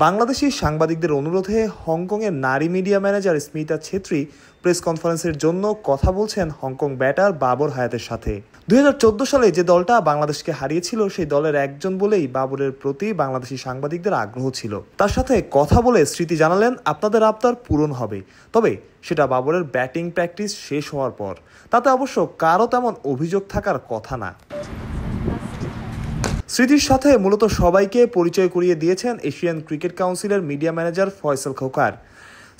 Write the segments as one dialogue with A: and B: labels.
A: বাংলাদেশি সাংবাদিকদের অনুরোধে হংকংয়ের নারী media manager Smita Chhetri press কনফারেন্সের জন্য কথা বলছেন হংকং ব্যাটার বাবর হায়াতের সাথে। 2014 সালে যে দলটা বাংলাদেশকে হারিয়েছিল সেই দলের একজন বলেই বাবরের প্রতি বাংলাদেশি সাংবাদিকদের আগ্রহ ছিল। তার সাথে কথা বলে স্মৃতি জানালেন, আপনাদের আবদার পূরণ হবে, তবে সেটা বাবরের ব্যাটিং প্র্যাকটিস শেষ হওয়ার পর। তাতে অবশ্য কারো তেমন অভিযোগ থাকার কথা না। স্মৃতির সাথে মূলত সবাইকে পরিচয় করিয়ে দিয়েছেন এশিয়ান ক্রিকেট কাউন্সিলের মিডিয়া ম্যানেজার ফয়সাল খোকার।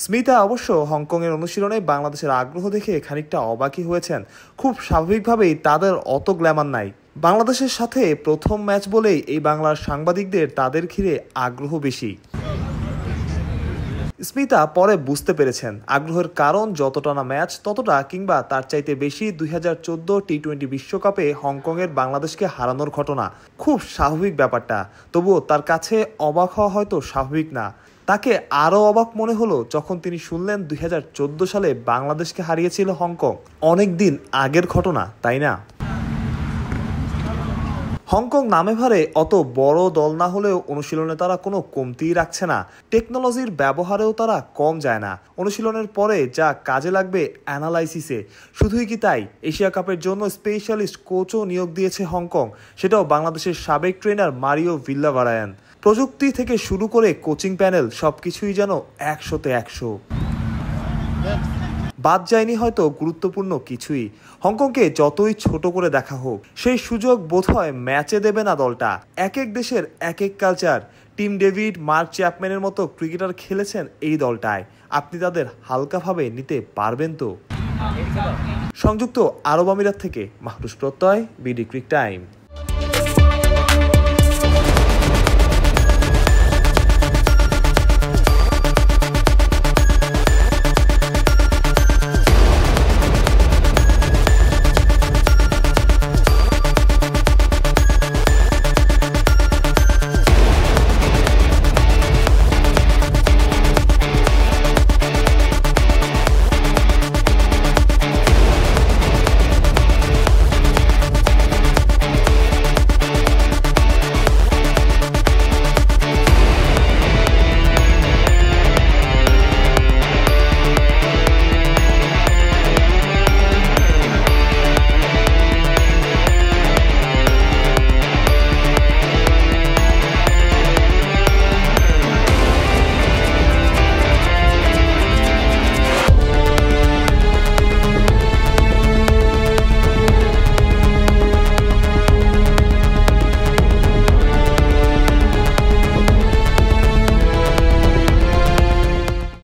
A: স্মিতা অবশ্য হংকংয়ের অনুশীলনে বাংলাদেশের আগ্রহ দেখে খানিকটা অবাকই হয়েছেন। খুব স্বাভাবিকভাবেই তাদের অত গ্ল্যামার নাই। বাংলাদেশের সাথে প্রথম ম্যাচ বলেই এই বাংলার সাংবাদিকদের তাদের ঘিরে আগ্রহ বেশি। স্মিতা পরে বুঝতে পেরেছেন আগ্রহের কারণ যতটা না ম্যাচ ততটা কিংবা তার চাইতে বেশি 2014 টি-20 বিশ্বকাপে হংকংয়ের বাংলাদেশকে হারানোর ঘটনা। খুব স্বাভাবিক ব্যাপারটা, তবুও তার কাছে অবাক হওয়া হয়তো স্বাভাবিক না। তাকে আরও অবাক মনে হলো যখন তিনি শুনলেন 2014 সালে বাংলাদেশকে হারিয়েছিল হংকং। অনেক দিন আগের ঘটনা, তাই না? হংকং নামে ভারে অত বড় দল না হলেও অনুশীলনে তারা কোনো কমতিই রাখছে না। টেকনোলজির ব্যবহারেও তারা কম যায় না। অনুশীলনের পরে যা কাজে লাগবে অ্যানালাইসিসে। শুধুই কি তাই, এশিয়া কাপের জন্য স্পেশালিস্ট কোচও নিয়োগ দিয়েছে হংকং, সেটাও বাংলাদেশের সাবেক ট্রেনার মারিও ভিল্লাভারায়ান। প্রযুক্তি থেকে শুরু করে কোচিং প্যানেল সবকিছুই যেন 100-তে 100। বাদ যায়নি হয়তো গুরুত্বপূর্ণ কিছুই। হংকংকে যতই ছোট করে দেখা হোক, সেই সুযোগ বোধহয় ম্যাচে দেবে না দলটা। এক এক দেশের এক এক কালচার। টিম ডেভিড, মার্ক চ্যাপম্যানের মতো ক্রিকেটার খেলেছেন এই দলটায়। আপনি তাদের হালকাভাবে নিতে পারবেন তো? সংযুক্ত আরব আমিরাত থেকে মাহরুজ প্রত্যয়, বিডি ক্রিক টাইম।